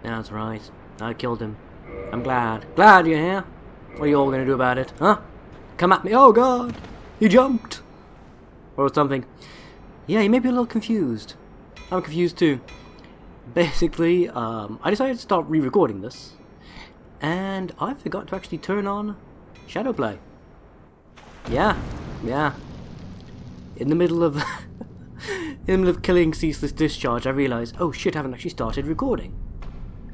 That's right. I killed him. I'm glad. Glad you're here. What are you all going to do about it? Huh? Come at me. Oh god! He jumped! Or something. Yeah, you may be a little confused. I'm confused too. Basically, I decided to start re-recording this. And I forgot to actually turn on shadow play. Yeah. In the middle of killing Ceaseless Discharge, I realised, oh shit, I haven't actually started recording.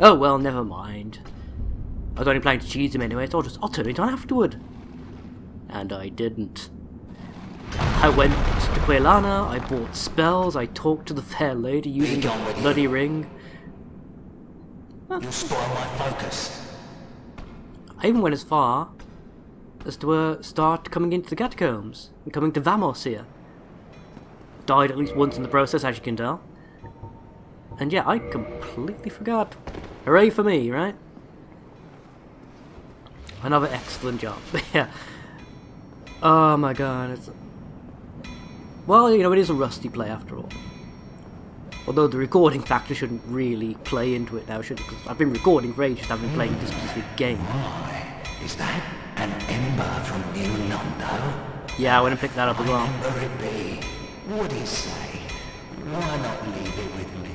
Oh well, never mind. I was only planning to cheese him anyway, so I'll turn it on afterward. And I didn't. I went to Quailana, I bought spells, I talked to the fair lady using the bloody ring. Huh. You spoil my focus. I even went as far as to start coming into the catacombs and coming to Vamos here. Died at least once in the process, as you can tell. And yeah, I completely forgot. Hooray for me, right? Another excellent job. Yeah. Oh my god. Well, you know, it is a rusty play after all. Although the recording factor shouldn't really play into it now, should it? Because I've been recording for ages, I've been playing this specific game. Why? Is that an ember from New Londo? Yeah, I went and picked that up as well. Ember it be? What'd he say? Why not leave it with me?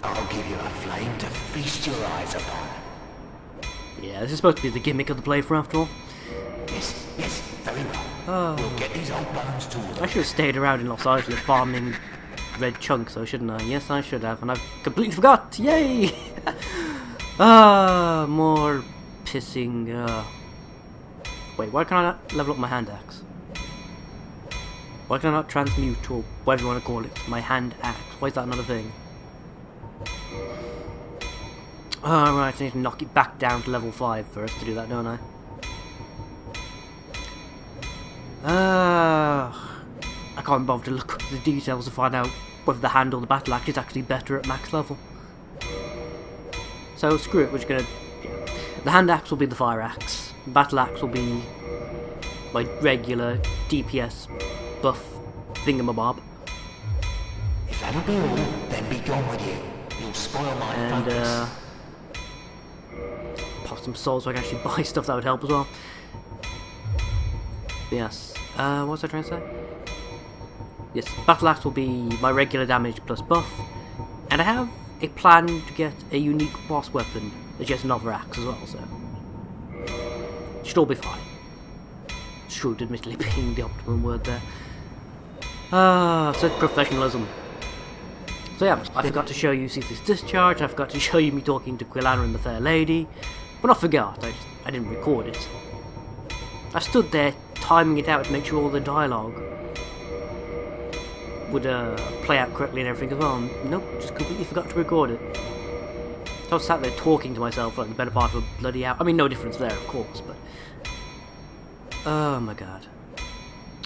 I'll give you a flame to feast your eyes upon. Yeah, this is supposed to be the gimmick of the playthrough after all. Yes, very well. Oh. We'll get these old bones to I should have stayed around in Los Angeles farming red chunks, though, shouldn't I? Yes, I should have, and I've completely forgot! Yay! More pissing, Wait, why can I not level up my hand axe? Why can I not transmute, or whatever you want to call it, my hand axe? Why is that not a thing? Oh, right, I need to knock it back down to level 5 first to do that, don't I? I can't bother to look up the details to find out whether the hand or the battle axe is actually better at max level. So screw it, we're just gonna... Yeah. The hand axe will be the fire axe. The battle axe will be my regular DPS buff thingamabob. If that'll be all, then be gone with you. You'll spoil my focus. Pop some souls so I can actually buy stuff that would help as well. But yes. What was I trying to say? Yes, battle axe will be my regular damage plus buff, and I have a plan to get a unique boss weapon that's just another axe as well, so should all be fine. Should admittedly being the optimum word there. So professionalism. So yeah, I forgot to show you Ceaseless Discharge, I forgot to show you me talking to Quailana and the Fair Lady, but I forgot, I didn't record it. I stood there timing it out to make sure all the dialogue would play out correctly and everything as well. Nope, just completely forgot to record it. So I was sat there talking to myself for like the better part of a bloody hour. I mean, no difference there, of course, but... Oh my god.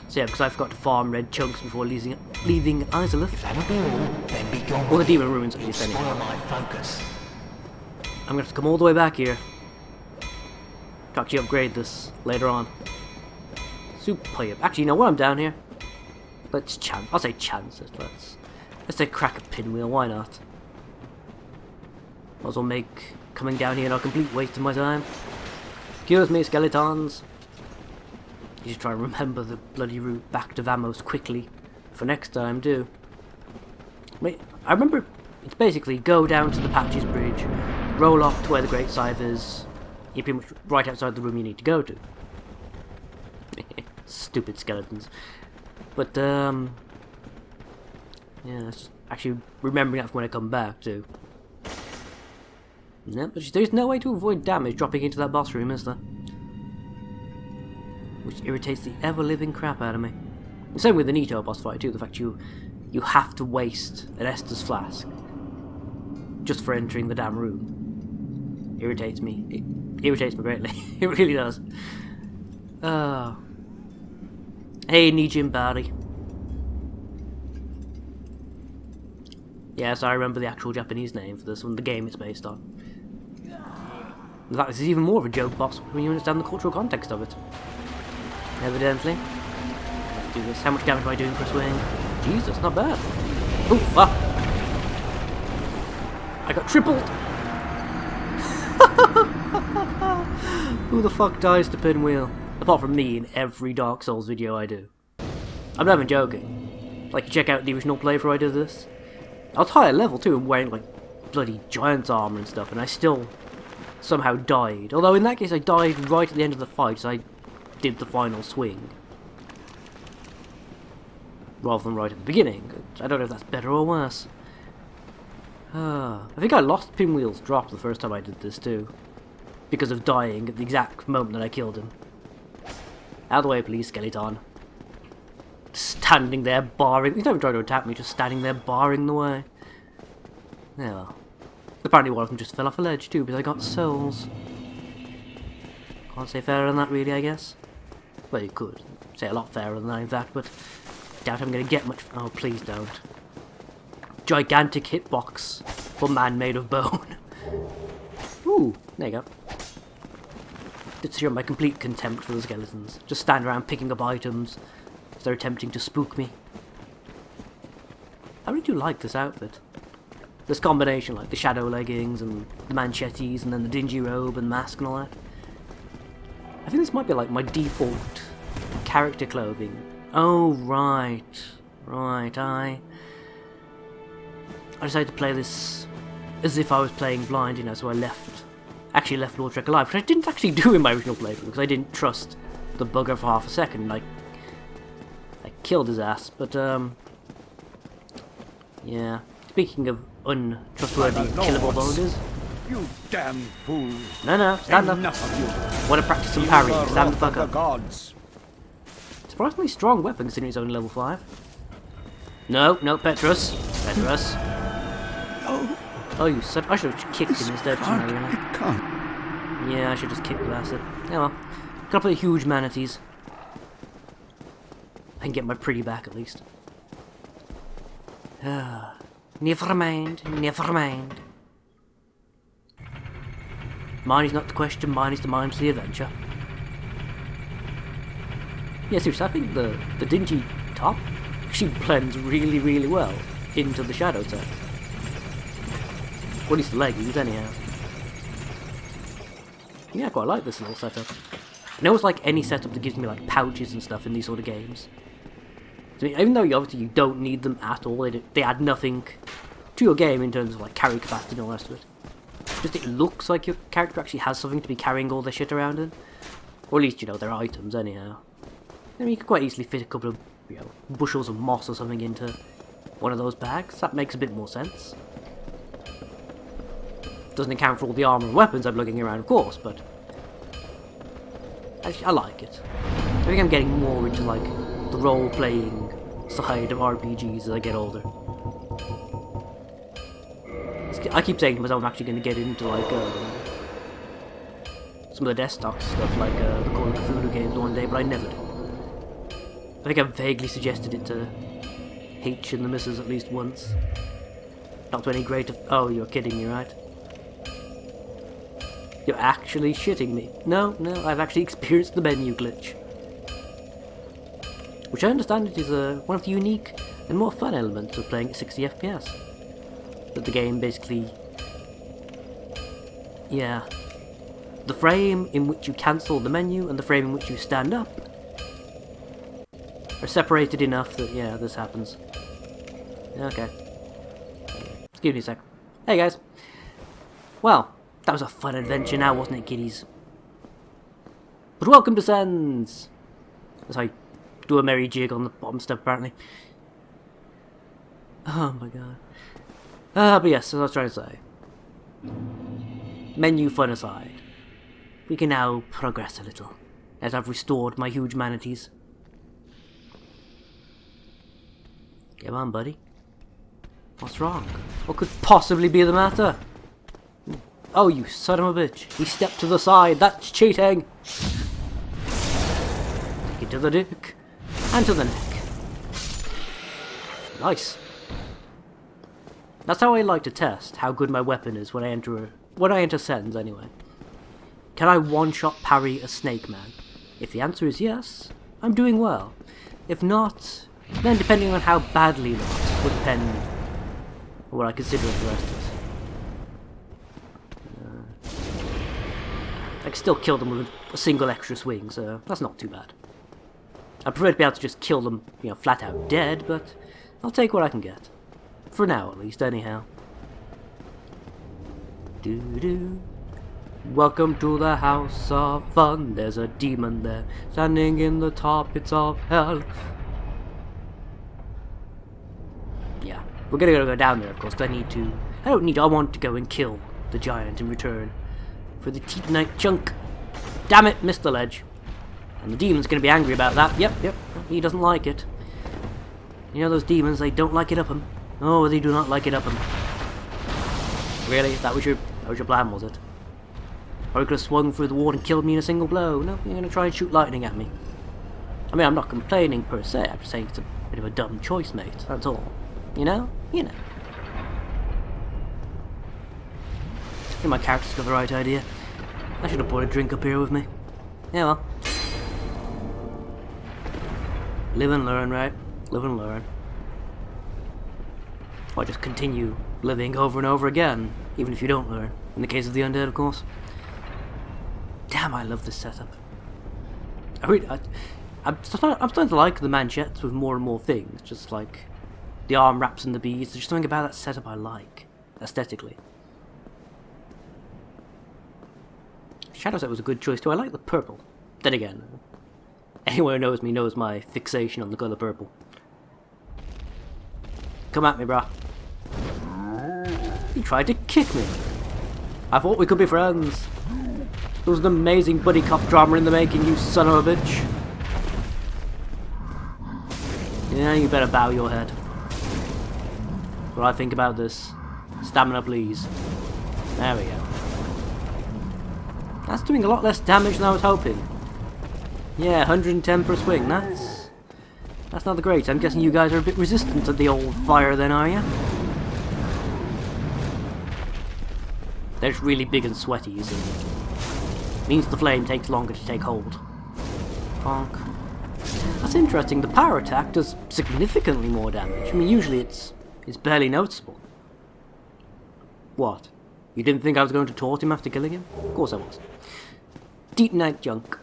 So yeah, because I forgot to farm red chunks before leaving Izalith. If that'll be all, then be gone. Or the demon ruins at least anyway. Spoil my focus. I'm gonna have to come all the way back here to actually upgrade this later on. Super. Actually, you know what? I'm down here. Let's I'll say chance it. Let's say crack a pinwheel. Why not? Might as well make coming down here not a complete waste of my time. Excuse me, skeletons. You should try and remember the bloody route back to Vamos quickly for next time, too. Wait, I remember it's basically go down to the Patches Bridge, roll off to where the Great Scythe is. You're pretty much right outside the room you need to go to. Stupid skeletons. But, yeah, it's just actually remembering that for when I come back, too. No, but there's no way to avoid damage dropping into that boss room, is there? Which irritates the ever-living crap out of me. The same with the Nito boss fight, too. The fact you have to waste an Estus flask just for entering the damn room. Irritates me. It irritates me greatly. It really does. Hey, Nijin Bari. Yes, I remember the actual Japanese name for this one, the game it's based on. In fact, this is even more of a joke box when you understand the cultural context of it. Evidently. Let's do this. How much damage am I doing per swing? Jesus, not bad. Oof, fuck. I got tripled. Who the fuck dies to Pinwheel? Apart from me in every Dark Souls video I do. I'm not even joking. Like, check out the original playthrough I did this. I was higher level too, and wearing like bloody giant's armor and stuff, and I still somehow died. Although in that case I died right at the end of the fight, so I did the final swing. Rather than right at the beginning. I don't know if that's better or worse. I think I lost Pinwheel's drop the first time I did this too. Because of dying at the exact moment that I killed him. Out of the way please, Skeleton. Standing there barring... He's not even trying to attack me, just standing there barring the way. Yeah, well. Apparently one of them just fell off a ledge too, because I got souls. Can't say fairer than that really, I guess. Well, you could say a lot fairer than that, in fact, but doubt I'm going to get much... Oh, please don't. Gigantic hitbox for man made of bone. Ooh, there you go. To show my complete contempt for the skeletons. Just stand around picking up items as they're attempting to spook me. I really do like this outfit. This combination, like the shadow leggings and the manchettes and then the dingy robe and mask and all that. I think this might be like my default character clothing. Oh, right. Right, I decided to play this as if I was playing blind, you know, so I actually left Lord Trek alive, which I didn't actually do in my original playthrough, because I didn't trust the bugger for half a second. I killed his ass, but, yeah. Speaking of untrustworthy, killable buggers. You damn fool. No, stand up. Enough of you. Want to practice some parry, Feel the stand the wrath fuck of up. the gods. Surprisingly strong weapon considering it's only level 5. No, Petrus. Petrus. Oh, you said I should have kicked him instead. Shouldn't I, really? It can't. Yeah, I should just kick the bastard. Yeah, well. Couple of huge manatees. I can get my pretty back at least. Never mind, never mind. Mine is not the question, mine is the adventure. Yeah, seriously, I think the dingy top actually blends really, really well into the shadow set. Or at least the leggings, anyhow. Yeah, I quite like this little setup. I know it's like any setup that gives me like pouches and stuff in these sort of games. I mean, even though obviously you don't need them at all, they add nothing to your game in terms of like carry capacity and all the rest of it. Just it looks like your character actually has something to be carrying all their shit around in. Or at least, you know, their items anyhow. I mean, you could quite easily fit a couple of, you know, bushels of moss or something into one of those bags. That makes a bit more sense. Doesn't account for all the armor and weapons I'm lugging around, of course, but actually, I like it. I think I'm getting more into like the role-playing side of RPGs as I get older. I keep saying to myself I'm actually going to get into like some of the desktop stuff, like the Call of Cthulhu games one day, but I never do. I think I've vaguely suggested it to H and the missus at least once. Not to any great... Oh, you're kidding me, right? You're actually shitting me. No, I've actually experienced the menu glitch. Which I understand it is one of the unique and more fun elements of playing at 60 FPS. That the game basically... Yeah. The frame in which you cancel the menu and the frame in which you stand up are separated enough that, yeah, this happens. Okay. Excuse me a sec. Hey guys. Well, that was a fun adventure now, wasn't it, kiddies? But welcome to Sens! As I do a merry jig on the bottom step, apparently. Oh my god. But yes, as I was trying to say. Menu fun aside. We can now progress a little, as I've restored my huge manatees. Come on, buddy. What's wrong? What could possibly be the matter? Oh, you son of a bitch. He stepped to the side. That's cheating. Take it to the dick. And to the neck. Nice. That's how I like to test how good my weapon is when I enter Sens anyway. Can I one-shot parry a snake man? If the answer is yes, I'm doing well. If not, then depending on how badly not, would depend on what I consider of the rest of it. I can still kill them with a single extra swing, so that's not too bad. I prefer to be able to just kill them, you know, flat out dead, but I'll take what I can get. For now, at least, anyhow. Doo-doo. Welcome to the house of fun. There's a demon there, standing in the tar pits of hell. Yeah, we're gonna go down there, of course, because I want to go and kill the giant in return for the Pt11 chunk. Damn it, missed the ledge. And the demon's gonna be angry about that. Yep, he doesn't like it. You know those demons, they don't like it up 'em. Oh, they do not like it up 'em. Really? That was your plan, was it? Or you could have swung through the wall and killed me in a single blow. No, you're gonna try and shoot lightning at me. I mean, I'm not complaining per se, I'm just saying it's a bit of a dumb choice, mate, that's all. You know? You know. I think my character's got the right idea. I should have brought a drink up here with me. Yeah, well. Live and learn, right? Live and learn. Or just continue living over and over again, even if you don't learn. In the case of the undead, of course. Damn, I love this setup. I'm starting to like the manchettes with more and more things. Just like the arm wraps and the beads. There's just something about that setup I like, aesthetically. Shadow set was a good choice too. I like the purple. Then again, anyone who knows me knows my fixation on the colour purple. Come at me, brah. He tried to kick me. I thought we could be friends. There was an amazing buddy cop drama in the making, you son of a bitch. Yeah, you better bow your head. What I think about this. Stamina, please. There we go. That's doing a lot less damage than I was hoping. Yeah, 110 per swing. That's not the great. I'm guessing you guys are a bit resistant to the old fire then, are you? They're just really big and sweaty, you see. Means the flame takes longer to take hold. Honk. That's interesting. The power attack does significantly more damage. I mean, usually it's barely noticeable. What? You didn't think I was going to taunt him after killing him? Of course I was. Pt11 junk.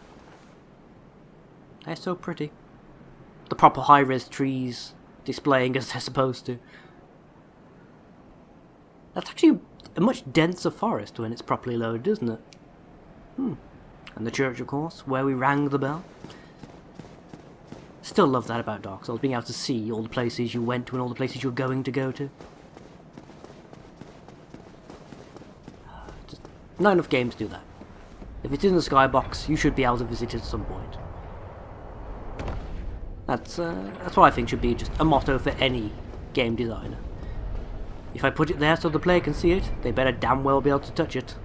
They're so pretty. The proper high-res trees displaying as they're supposed to. That's actually a much denser forest when it's properly loaded, isn't it? And the church, of course, where we rang the bell. Still love that about Dark Souls, being able to see all the places you went to and all the places you're going to go to. Just not enough games do that. If it's in the skybox, you should be able to visit it at some point. That's what I think should be just a motto for any game designer. If I put it there so the player can see it, they better damn well be able to touch it.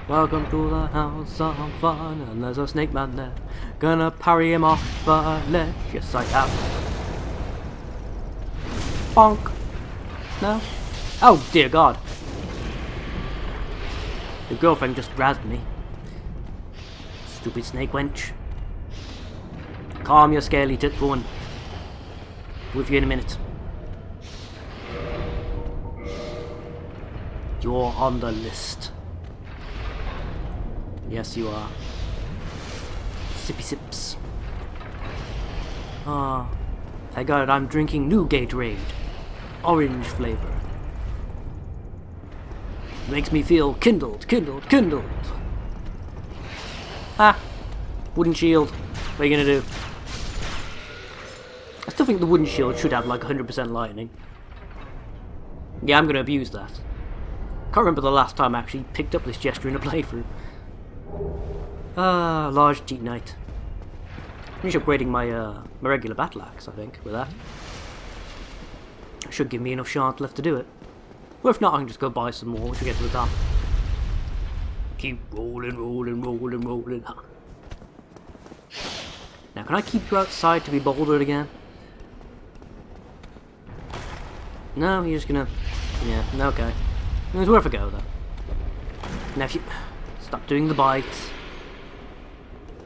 Welcome to the house of fun, and there's a snake man there. Gonna parry him off a ledge. Yes, I am. Bonk. No? Oh, dear God. Your girlfriend just razzed me. Stupid snake wench. Calm your scaly tits, woman. With you in a minute. You're on the list. Yes, you are. Sippy sips. Ah, thank God I'm drinking new Gatorade. Orange flavor. Makes me feel kindled. Ah, wooden shield. What are you gonna do? I still think the wooden shield should have like 100% lightning. Yeah, I'm gonna abuse that. Can't remember the last time I actually picked up this gesture in a playthrough. Ah, large deep knight. Finish upgrading my my regular battle axe, I think, with that. That should give me enough shards left to do it. Or if not, I can just go buy some more once we get to the top. Keep rolling. Huh. Now, can I keep you outside to be bouldered again? No, you're just gonna... Yeah, okay. It was worth a go, though. Now, if you... Stop doing the bites.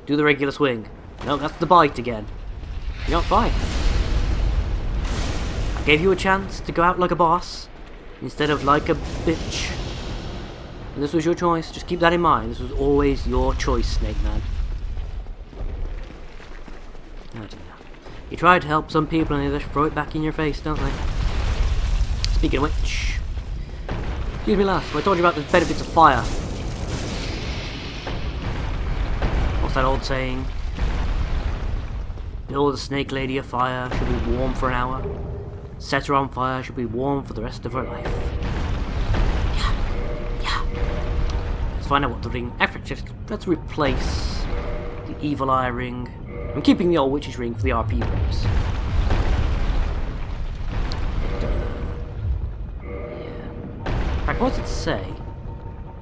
Do the regular swing. No, that's the bite again. You're not fine. I gave you a chance to go out like a boss, instead of like a bitch. And this was your choice. Just keep that in mind. This was always your choice, Snake Man. Oh dear. You try to help some people and they just throw it back in your face, don't they? Speaking of which... Excuse me last, I told you about the benefits of fire. What's that old saying? Build a snake lady a fire, she'll be warm for an hour. Set her on fire, she'll be warm for the rest of her life. Yeah. Let's find out what the ring... Actually, let's replace the evil eye ring. I'm keeping the old witch's ring for the RP purpose. In fact, what does it say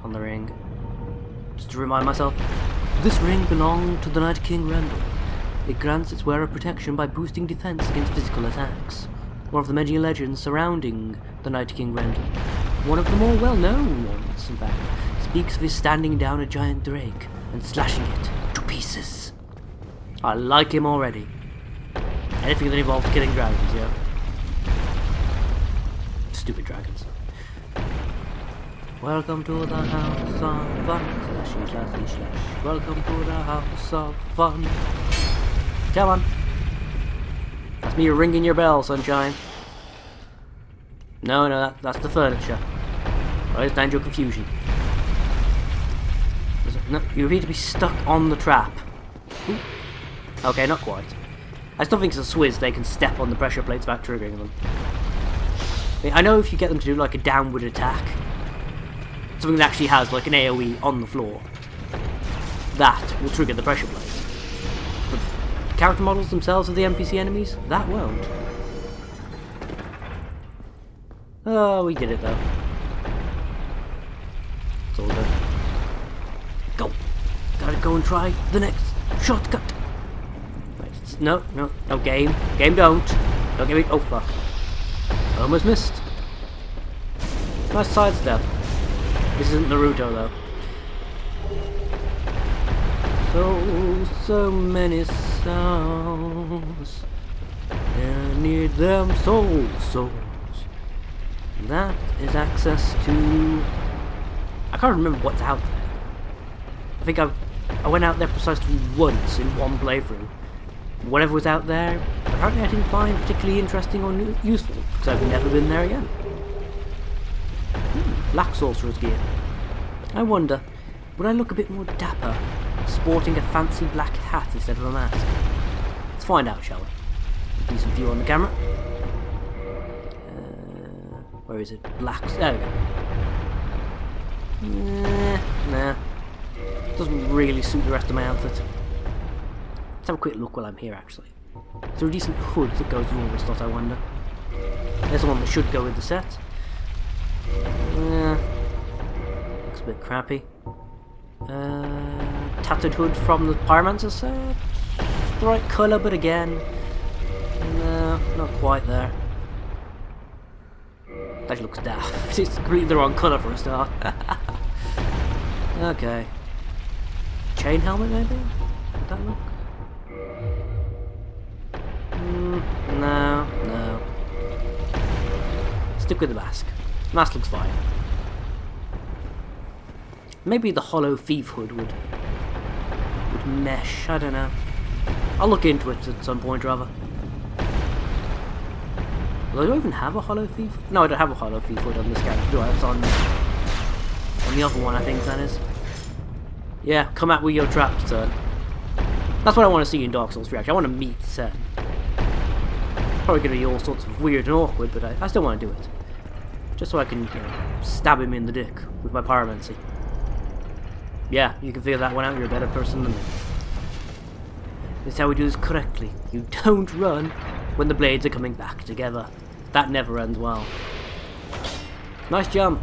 on the ring? Just to remind myself, this ring belonged to the Night King Randall. It grants its wearer protection by boosting defense against physical attacks. One of the many legends surrounding the Night King Randall, one of the more well-known ones, in fact, speaks of his standing down a giant drake and slashing it to pieces. I like him already. Anything that involves killing dragons, yeah? Stupid dragons. Welcome to the house of fun, slashy, slashy, slash. Welcome to the house of fun. Come on. That's me ringing your bell, sunshine. No, that's the furniture. I understand your confusion. No, you appear to be stuck on the trap. Ooh. Okay, not quite. I still think it's a Swizz, they can step on the pressure plates without triggering them. I know if you get them to do like a downward attack, something that actually has like an AoE on the floor, that will trigger the pressure plate. But the character models themselves of the NPC enemies, that won't. Oh, we did it though. It's all good. Go! Gotta go and try the next shortcut. Right, no, game. Game don't. Don't give me. Oh fuck. Almost missed. Nice sidestep. This isn't Naruto though. So many sounds. I need them souls. That is access to... I can't remember what's out there. I think I went out there precisely once in one playthrough. Whatever was out there, apparently I didn't find particularly interesting or useful, because I've never been there again. Black Sorcerer's gear. I wonder, would I look a bit more dapper, sporting a fancy black hat instead of a mask? Let's find out, shall we? Decent view on the camera. Where is it? Black... There we go. Nah. Doesn't really suit the rest of my outfit. Let's have a quick look while I'm here, actually. Is there a decent hood that goes with all this lot, I wonder? There's the one that should go with the set. Looks a bit crappy. Tattered hood from the Pyromancer set. The right colour, but again... No, not quite there. That looks daft. It's completely the wrong colour for a start. Okay. Chain helmet, maybe? Would that look? No. Stick with the mask. Mask looks fine. Maybe the hollow thief hood would mesh. I don't know. I'll look into it at some point, rather. Well, do I even have a hollow thief? No, I don't have a hollow thief hood on this character, do I? It's on the other one, I think that is. Yeah, come out with your traps, turn. That's what I want to see in Dark Souls 3, actually. I want to meet Sen. Probably going to be all sorts of weird and awkward, but I still want to do it. Just so I can, stab him in the dick with my pyromancy. Yeah, you can figure that one out. You're a better person than me. This is how we do this correctly. You don't run when the blades are coming back together. That never ends well. Nice jump.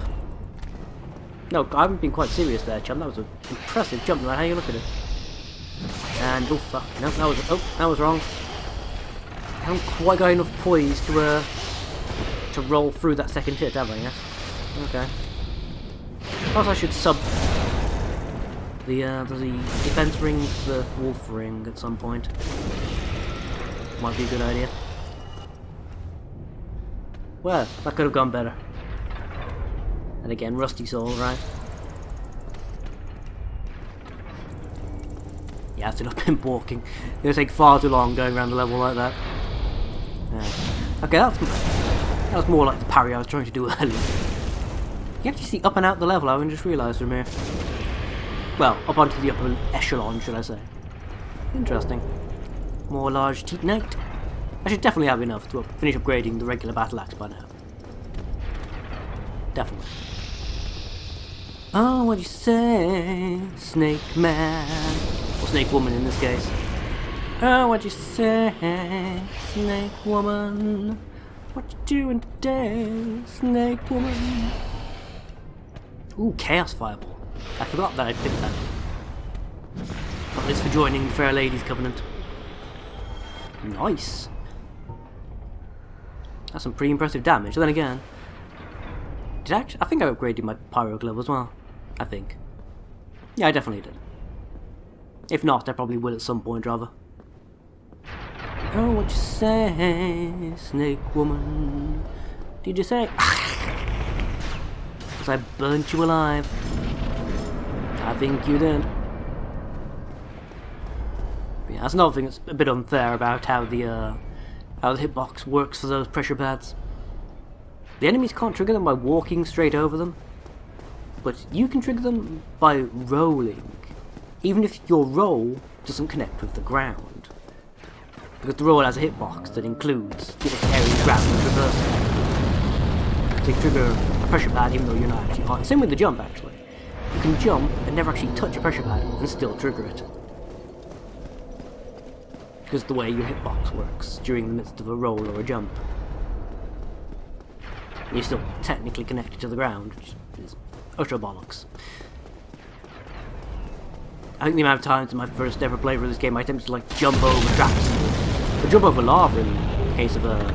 No, I haven't been quite serious there, chum. That was an impressive jump, man. How you look at it? And oh fuck, no, that was wrong. I haven't quite got enough poise to roll through that second hit, have I? Yeah. Okay. Perhaps I should sub the defense ring, the wolf ring at some point. Might be a good idea. Well, that could have gone better. And again, rusty soul, right? Yeah, it's an up walking. It's gonna take far too long going around the level like that. Okay, that was more like the parry I was trying to do earlier. You can actually see up and out the level, I haven't just realised from here. Well, up onto the upper echelon, should I say. Interesting. More large titanite. I should definitely have enough to finish upgrading the regular battle axe by now. Definitely. Oh, what'd you say, Snake Man? Or Snake Woman in this case. Oh, what'd you say, Snake Woman? What you doing today, Snake Woman? Ooh, Chaos Fireball. I forgot that I picked that. Got this for joining the Fair Ladies Covenant. Nice. That's some pretty impressive damage. Then again, I think I upgraded my Pyro Glove as well. I think. Yeah, I definitely did. If not, I probably will at some point, rather. Oh, what you say, Snake Woman? Did you say? Because I burnt you alive. I think you did. But yeah, that's another thing that's a bit unfair about how the hitbox works for those pressure pads. The enemies can't trigger them by walking straight over them, but you can trigger them by rolling, even if your roll doesn't connect with the ground. Because the roll has a hitbox that includes carrying ground and reversing. So you trigger a pressure pad even though you're not actually on. Same with the jump, actually. You can jump and never actually touch a pressure pad and still trigger it. Because the way your hitbox works during the midst of a roll or a jump. You're still technically connected to the ground, which is utter bollocks. I think the amount of times in my first ever playthrough of this game I attempted to like jump over traps, or jump over lava in the case of the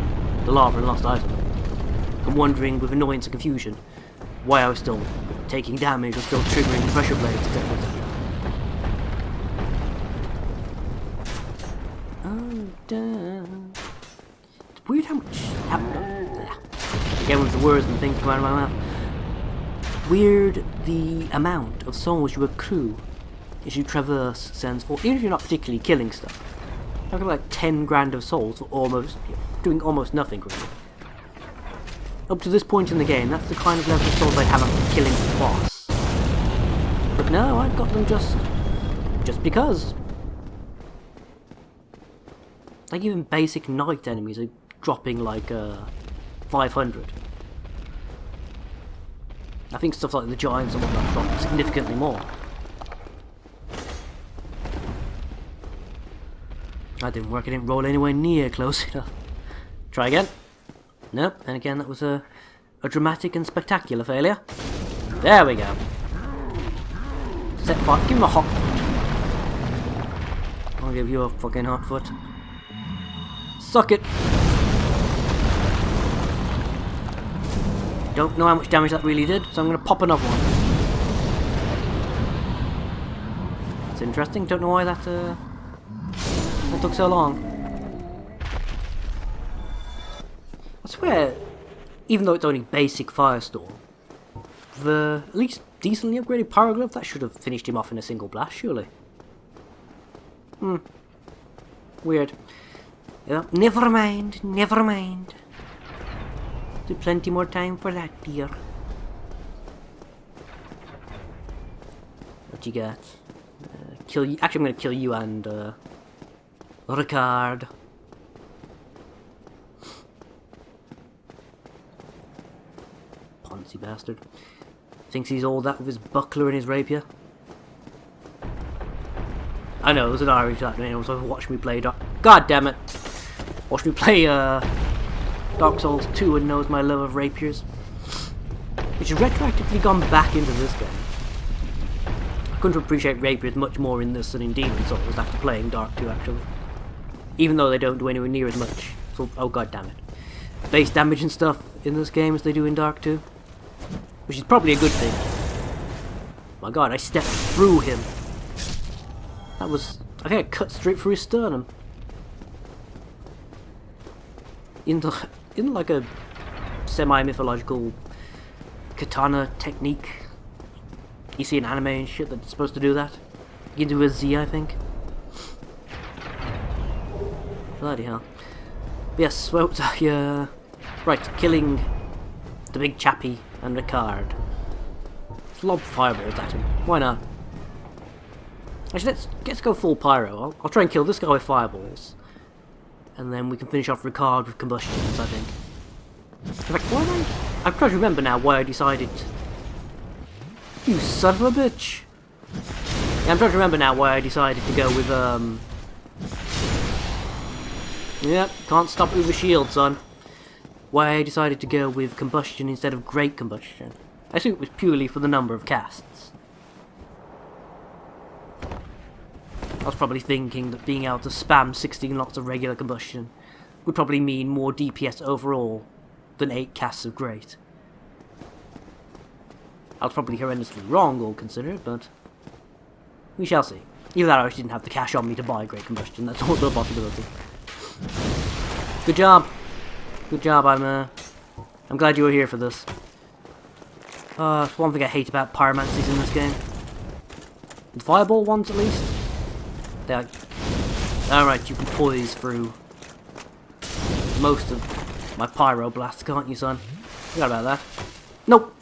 lava and Lost Item. I'm wondering with annoyance and confusion why I was still taking damage or still triggering the pressure blades, etc. Oh, damn. It's weird how much. Again with the words and things come out of my mouth. Weird the amount of souls you accrue as you traverse Sen's Forest, even if you're not particularly killing stuff. I've got like 10 grand of souls for almost doing almost nothing really. Up to this point in the game, that's the kind of level of souls I'd have after killing the boss. But no, I've got them just because. Like even basic knight enemies are dropping like 500. I think stuff like the giants and whatnot drop significantly more. That didn't work, I didn't roll anywhere near close enough. Try again. Nope, and again that was a dramatic and spectacular failure. There we go. Set fire, give him a hot foot. I'll give you a fucking hot foot. Suck it. Don't know how much damage that really did, so I'm going to pop another one. That's interesting, don't know why that took so long. I swear, even though it's only basic Firestorm, the at least decently upgraded Power Glove, that should have finished him off in a single blast, surely. Weird. Yeah, never mind, never mind. There's plenty more time for that, dear. What you got? Kill you. Actually, I'm gonna kill you and Ricard. Poncy bastard. Thinks he's all that with his buckler and his rapier. I know, it was an Irish actor, so watch me play God damn it! Watch me play Dark Souls 2 and knows my love of rapiers. Which has retroactively gone back into this game. I couldn't appreciate rapiers much more in this than in Demon Souls after playing Dark 2 actually. Even though they don't do anywhere near as much. So, oh god damn it. Base damage and stuff in this game as they do in Dark 2. Which is probably a good thing. My god, I stepped through him. That was... I think I cut straight through his sternum. In like a semi-mythological katana technique. You see an anime and shit that's supposed to do that. You can do a Z, I think. Bloody hell. But yes, well, yeah. Right, killing the big chappy and Ricard. Lob fireballs at him. Why not? Actually, let's go full pyro. I'll try and kill this guy with fireballs. And then we can finish off Ricard with combustions, I think. In fact, why am I'm trying to remember now why I decided... You son of a bitch! Yeah, I'm trying to remember now why I decided to go with, Yep, can't stop it with a shield, son. Why I decided to go with combustion instead of great combustion. I think it was purely for the number of casts. I was probably thinking that being able to spam 16 lots of regular combustion would probably mean more DPS overall than 8 casts of great. I was probably horrendously wrong, all considered, but we shall see. Either that or I just didn't have the cash on me to buy great combustion. That's also a possibility. Good job. Good job. I'm glad you were here for this. That's one thing I hate about pyromancies in this game. The fireball ones, at least. They're alright, you can poise through most of my pyro blasts, can't you, son? Forgot about that. Nope.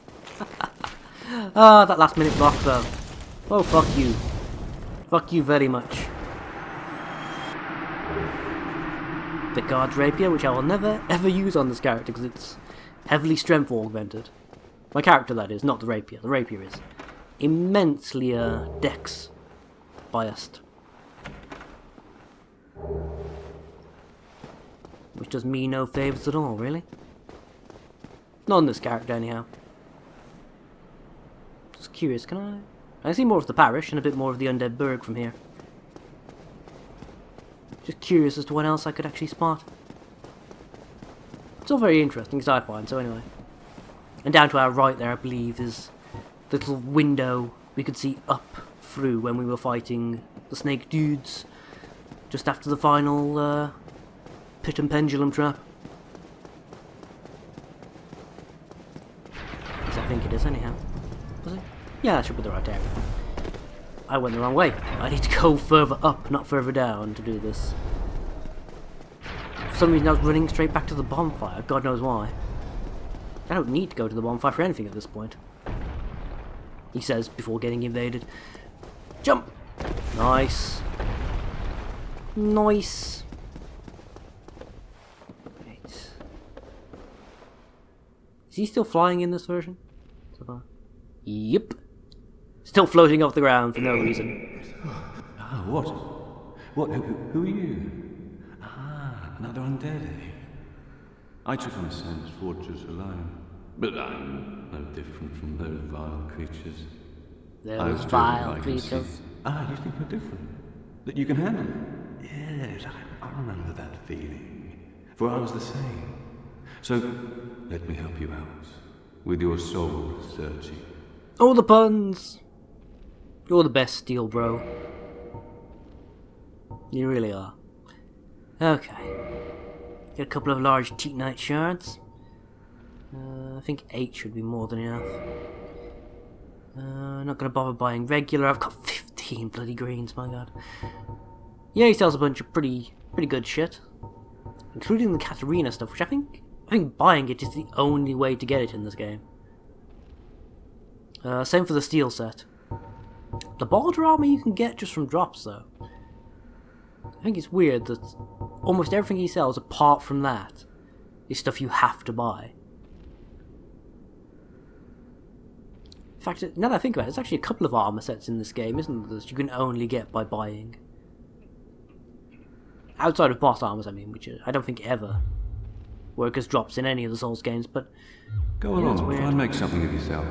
Ah, that last minute block though. Oh, fuck you. Fuck you very much. The guard's rapier, which I will never ever use on this character because it's heavily strength augmented. My character, that is, not the rapier. The rapier is immensely dex biased. Which does me no favours at all, really. Not on this character, anyhow. Just curious, can I see more of the parish and a bit more of the undead burg from here. Just curious as to what else I could actually spot. It's all very interesting, as I find, so anyway. And down to our right there, I believe, is the little window we could see up through when we were fighting the snake dudes. Just after the final pit and pendulum trap. Yes, I think it is, anyhow. Was it? Yeah, that should be the right area. I went the wrong way. I need to go further up, not further down, to do this. For some reason I was running straight back to the bonfire, God knows why. I don't need to go to the bonfire for anything at this point. He says before getting invaded. Jump! Nice. Nice. Right. Is he still flying in this version? So far? Yep. Still floating off the ground for no reason. Ah, what? What? Who are you? Ah, another undead, eh? I took on Sam's fortress alone. But I'm no different from those vile creatures. Those vile creatures? Ah, you think you're different? That you can handle it? Yes, I remember that feeling. For I was the same. So, let me help you out. With your soul searching. All the puns! You're the best, Steel Bro. You really are. Okay. Get a couple of large Tetonite shards. I think 8 should be more than enough. Not gonna bother buying regular. I've got 15 bloody greens, my god. Yeah, he sells a bunch of pretty good shit. Including the Katarina stuff, which I think buying it is the only way to get it in this game. Same for the steel set. The border armor you can get just from drops, though. I think it's weird that almost everything he sells, apart from that, is stuff you have to buy. In fact, now that I think about it, there's actually a couple of armor sets in this game, isn't there, that you can only get by buying. Outside of boss armors, I mean, which I don't think ever work as drops in any of the Souls games, but... Go along, try and make something of yourself.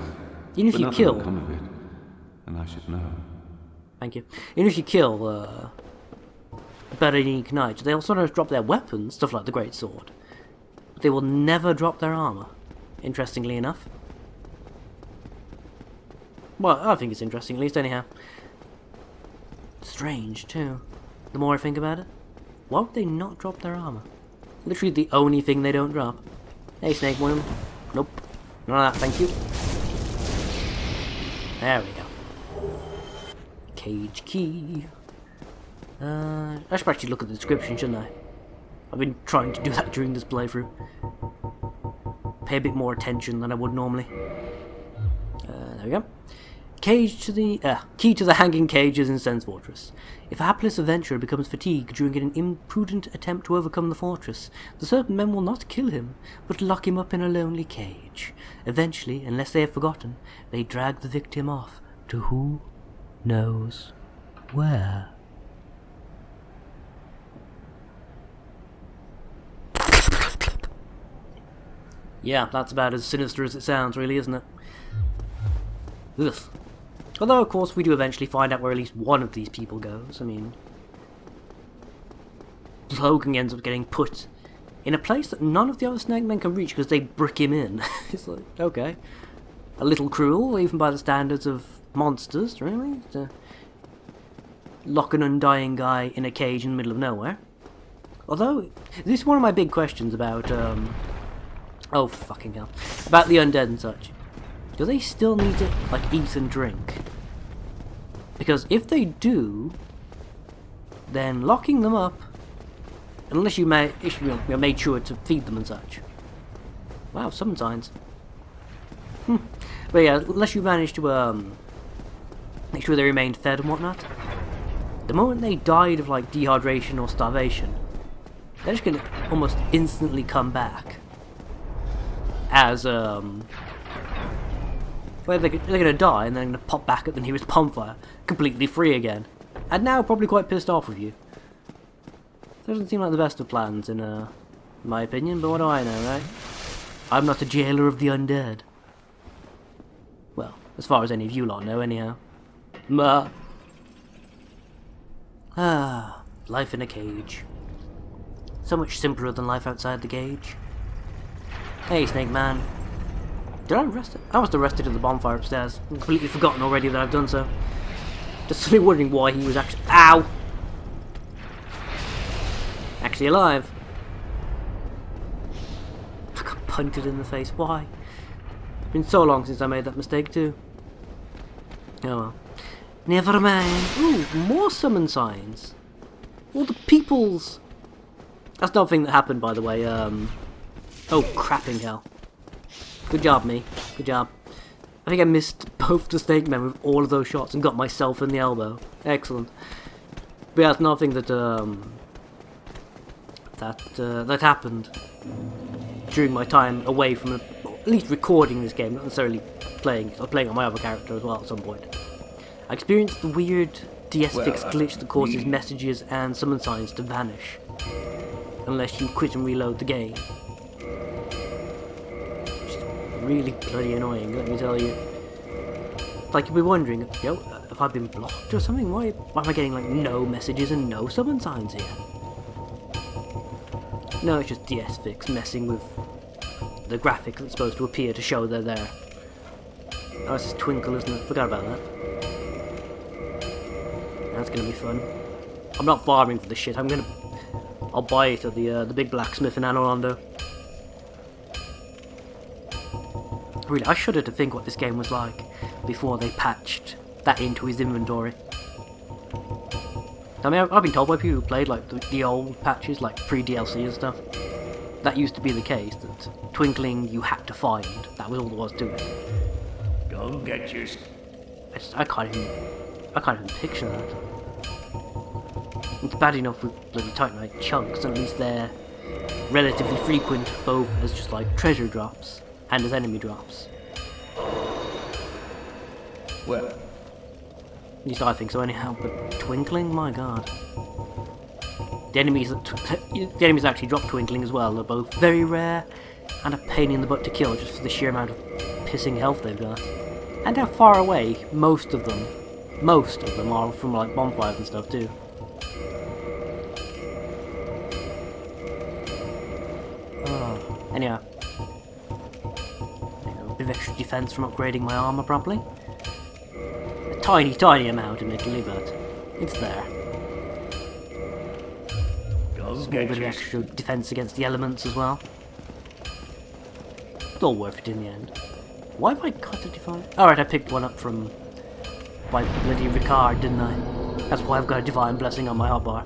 Even if But you nothing will kill... come of it, and I should know. Thank you. Even if you kill, Berenique Knights, they'll sometimes drop their weapons, stuff like the Great Sword. But they will never drop their armor, interestingly enough. Well, I think it's interesting, at least, anyhow. Strange, too, the more I think about it. Why would they not drop their armor? Literally the only thing they don't drop. Hey, Snake Worm. Nope. None of that, thank you. There we go. Cage key. I should actually look at the description, shouldn't I? I've been trying to do that during this playthrough. Pay a bit more attention than I would normally. There we go. Key to the hanging cages in Sen's Fortress. If a hapless adventurer becomes fatigued during an imprudent attempt to overcome the fortress, the serpent men will not kill him, but lock him up in a lonely cage. Eventually, unless they have forgotten, they drag the victim off to who knows where. Yeah, that's about as sinister as it sounds, really, isn't it? Ugh. Although, of course, we do eventually find out where at least one of these people goes. I mean, Logan ends up getting put in a place that none of the other Snake Men can reach because they brick him in. It's like, okay. A little cruel, even by the standards of monsters, really? To lock an undying guy in a cage in the middle of nowhere. Although, this is one of my big questions about, oh, fucking hell. About the undead and such. Do they still need to, like, eat and drink? Because if they do, then locking them up, unless you made sure to feed them and such. Wow, summon signs. But yeah, unless you manage to make sure they remained fed and whatnot, the moment they died of like dehydration or starvation, they're just gonna almost instantly come back as where they're gonna die and then gonna pop back at the nearest bonfire, completely free again, and now probably quite pissed off with you. Doesn't seem like the best of plans in my opinion, but what do I know, right? I'm not a jailer of the undead. Well, as far as any of you lot know, anyhow. Life in a cage. So much simpler than life outside the cage. Hey, Snake Man. Did I arrest it? I was arrested at the bonfire upstairs. I've completely forgotten already that I've done so. Just suddenly wondering why he was actually— Ow! Actually alive. I got punted in the face. Why? It's been so long since I made that mistake too. Oh well. Never mind. Ooh, more summon signs. All the peoples. That's not a thing that happened, by the way. Oh, crapping hell. Good job, me. Good job. I think I missed both the Snake Men with all of those shots and got myself in the elbow. Excellent. But yeah, that's another thing that that happened during my time away from at least recording this game, not necessarily playing. I was playing on my other character as well at some point. I experienced the weird DS fix glitch that causes messages and summon signs to vanish unless you quit and reload the game. Really bloody annoying, let me tell you. Like, you'll be wondering, yo, have I been blocked or something? Why am I getting like no messages and no summon signs here? No, it's just DS fix messing with the graphic that's supposed to appear to show they're there. Oh, it's just Twinkle, isn't it? Forgot about that. That's gonna be fun. I'm not farming for this shit. I'll buy it at the big blacksmith in Anor Londo. Really, I shudder to think what this game was like before they patched that into his inventory. I mean, I've been told by people who played like the old patches, like pre-DLC and stuff, that used to be the case, that Twinkling you had to find. That was all there was to it. Go get your... I can't even picture that. It's bad enough with bloody Titanite chunks, and at least they're relatively frequent, both as just like treasure drops and as enemy drops. Well, At least I think so anyhow, but Twinkling, my god. The enemies that actually drop Twinkling as well are both very rare and a pain in the butt to kill just for the sheer amount of pissing health they've got. And how far away most of them are from like bonfires and stuff too. Anyhow. A bit of extra defense from upgrading my armor properly. A tiny amount admittedly, but it's there. Small bit of extra defense against the elements as well. It's all worth it in the end. Why have I got a divine? Alright, I picked one up from by bloody Ricard, didn't I? That's why I've got a divine blessing on my hotbar.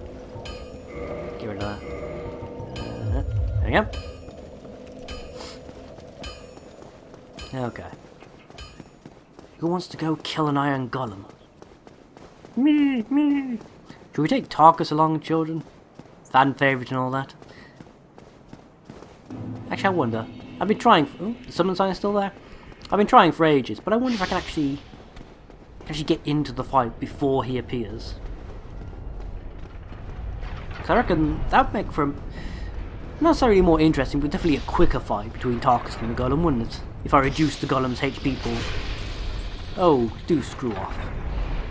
Get rid of that. There you go. Okay. Who wants to go kill an iron golem? Me. Should we take Tarkus along, children? Fan favourite and all that. Actually, I wonder. I've been trying. Oh, the summon sign is still there. I've been trying for ages, but I wonder if I can actually get into the fight before he appears. So I reckon that would make for not necessarily more interesting, but definitely a quicker fight between Tarkus and the golem, wouldn't it? If I reduce the golem's HP pool. Oh, do screw off.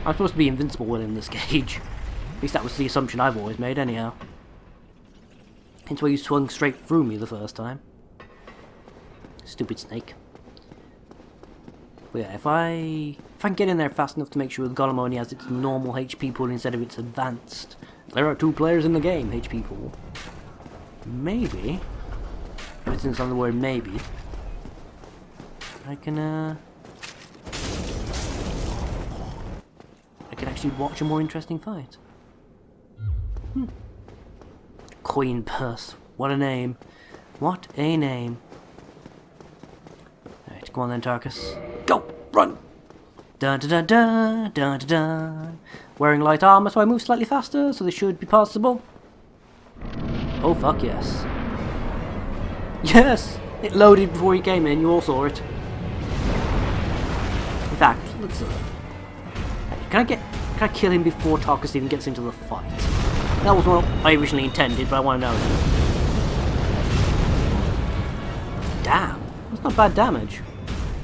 I'm supposed to be invincible in this cage. At least that was the assumption I've always made, anyhow. Hence why you swung straight through me the first time. Stupid snake. But yeah, if I can get in there fast enough to make sure the golem only has its normal HP pool instead of its advanced. There are 2 players in the game, HP pool. Maybe, since on the word maybe, I can actually watch a more interesting fight. Queen Purse. What a name. What a name. Alright, come on then, Tarkus. Go! Run! Dun dun dun dun dun dun dun. Wearing light armor, so I move slightly faster, so this should be possible. Oh fuck yes. Yes! It loaded before he came in, you all saw it. In fact, let's Can I kill him before Tarkus even gets into the fight? That was what I originally intended, but I want to know. Damn, that's not bad damage.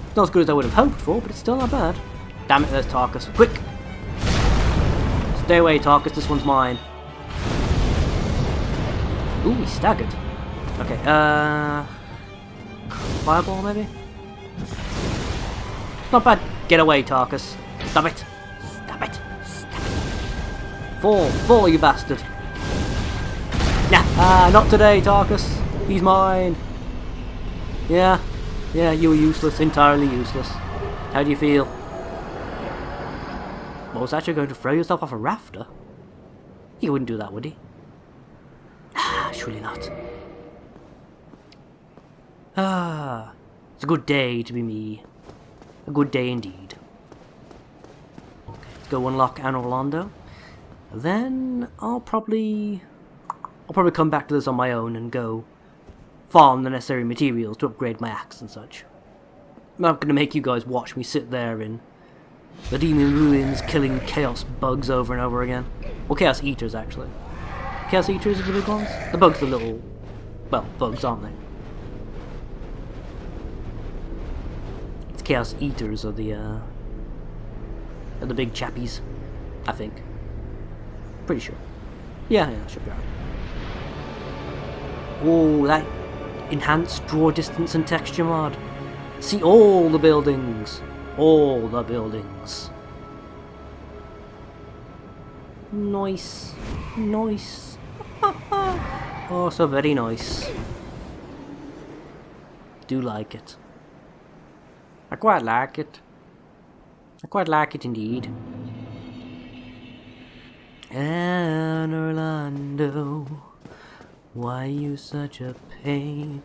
It's not as good as I would have hoped for, but it's still not bad. Damn it, there's Tarkus. Quick! Stay away, Tarkus, this one's mine. Ooh, he staggered. Okay, fireball maybe? Not bad. Get away, Tarkus. Stop it. Stop it. Stop it. Fall, you bastard. Nah, not today, Tarkus. He's mine. Yeah, you were useless, entirely useless. How do you feel? What, was actually going to throw yourself off a rafter? He wouldn't do that, would he? Surely not. It's a good day to be me. A good day indeed. Okay, let's go unlock Anor Londo. Then I'll probably come back to this on my own and go farm the necessary materials to upgrade my axe and such. I'm not going to make you guys watch me sit there in the demon ruins killing chaos bugs over and over again. Well, chaos eaters actually. Chaos eaters are the big ones? The bugs are little, well, bugs, aren't they? It's chaos eaters are the big chappies, I think. Pretty sure. Yeah, should be right. Oh, that enhanced draw distance and texture mod. See all the buildings. All the buildings. Nice. Nice. Oh, so very nice. Do like it. I quite like it. I quite like it indeed. And Orlando, why you such a pain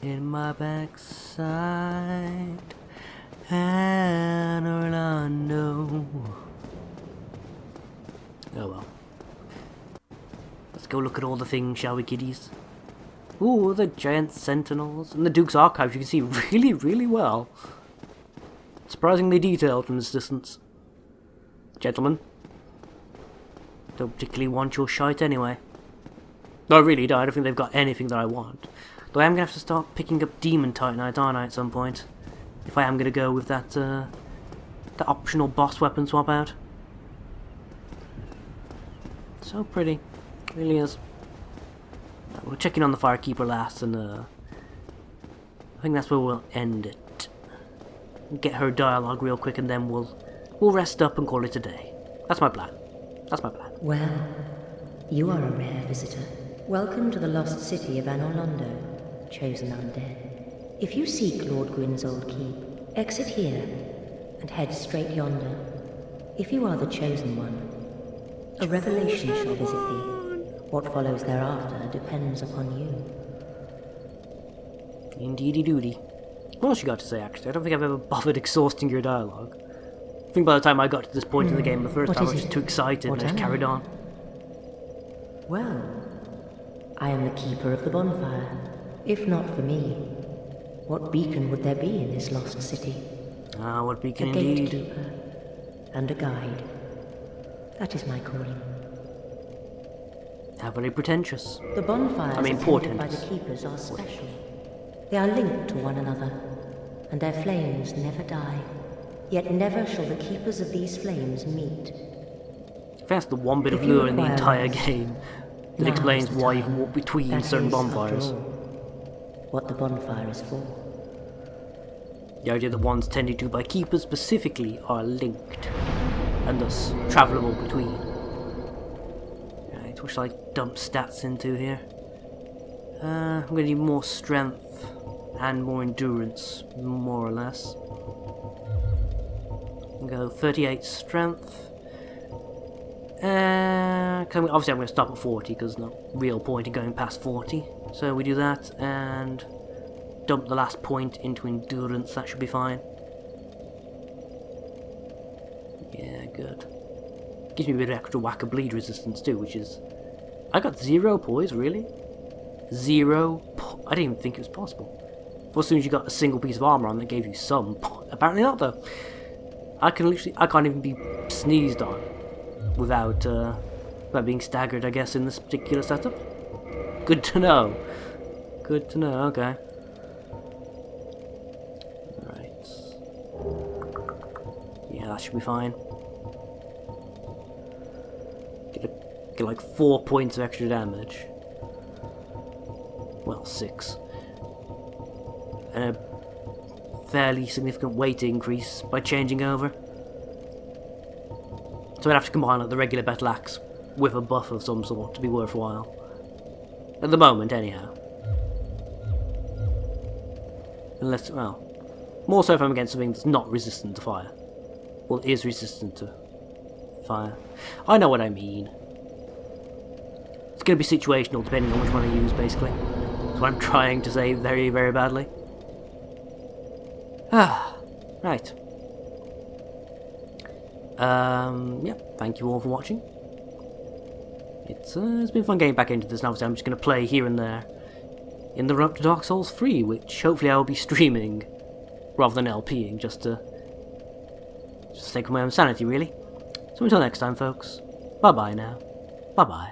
in my backside? And Orlando. Oh well. Let's go look at all the things, shall we, kiddies? Ooh, the giant sentinels and the Duke's Archives you can see really, really well. Surprisingly detailed from this distance. Gentlemen, don't particularly want your shite anyway. No, I really don't. I don't think they've got anything that I want. Though I am going to have to start picking up Demon Titanite, aren't I, at some point? If I am going to go with that optional boss weapon swap out. So pretty. It really is. We're checking on the Firekeeper last, and I think that's where we'll end it. Get her dialogue real quick, and then we'll rest up and call it a day. That's my plan. That's my plan. Well, you are a rare visitor. Welcome to the lost city of Anor Londo, chosen undead. If you seek Lord Gwyn's old keep, exit here and head straight yonder. If you are the chosen one, a revelation shall visit thee. What follows thereafter depends upon you. Indeedy doody. What else you got to say, actually? I don't think I've ever bothered exhausting your dialogue. I think by the time I got to this point in the game the first What time I is was just it? too excited What and I just am I? carried on. Well, I am the keeper of the bonfire. If not for me, what beacon would there be in this lost city? Ah, what A beacon indeed. gatekeeper and a guide. That is my calling. How very pretentious. The bonfires I mean, attended by the portents. keepers are special. They are linked to one another, and their flames never die. Yet never shall the keepers of these flames meet. I think that's the one bit of If you lure in the require entire rest, game that now explains is the why you time. can walk between That certain is, after bonfires. all, what the bonfire is for. The idea that ones tended to by keepers specifically are linked, and thus travelable between. Right, what shall I dump stats into here? I'm going to need more strength and more endurance, more or less. I'll go 38 strength. Obviously I'm going to stop at 40 because there's no real point in going past 40. So we do that and dump the last point into endurance, that should be fine. Yeah, good. Gives me a bit of extra whack of bleed resistance too, which is... I got 0 poise, really? 0? I didn't even think it was possible. Well, as soon as you got a single piece of armor on that gave you some. Apparently not, though. I can't even be sneezed on without being staggered, I guess, in this particular setup. Good to know. Good to know, okay. Right. Yeah, that should be fine. Get like 4 points of extra damage. Well, 6. And a fairly significant weight increase by changing over. So I'd have to combine like the regular battle axe with a buff of some sort to be worthwhile. At the moment, anyhow. Unless, well, more so if I'm against something that's not resistant to fire. Well, is resistant to fire. I know what I mean. It's going to be situational depending on which one I use, basically. That's what I'm trying to say very, very badly. Ah, right. Yeah, thank you all for watching. It's been fun getting back into this now, so I'm just going to play here and there in the run up to Dark Souls 3, which hopefully I will be streaming rather than LPing, just to take my own sanity, really. So until next time, folks, bye-bye now. Bye-bye.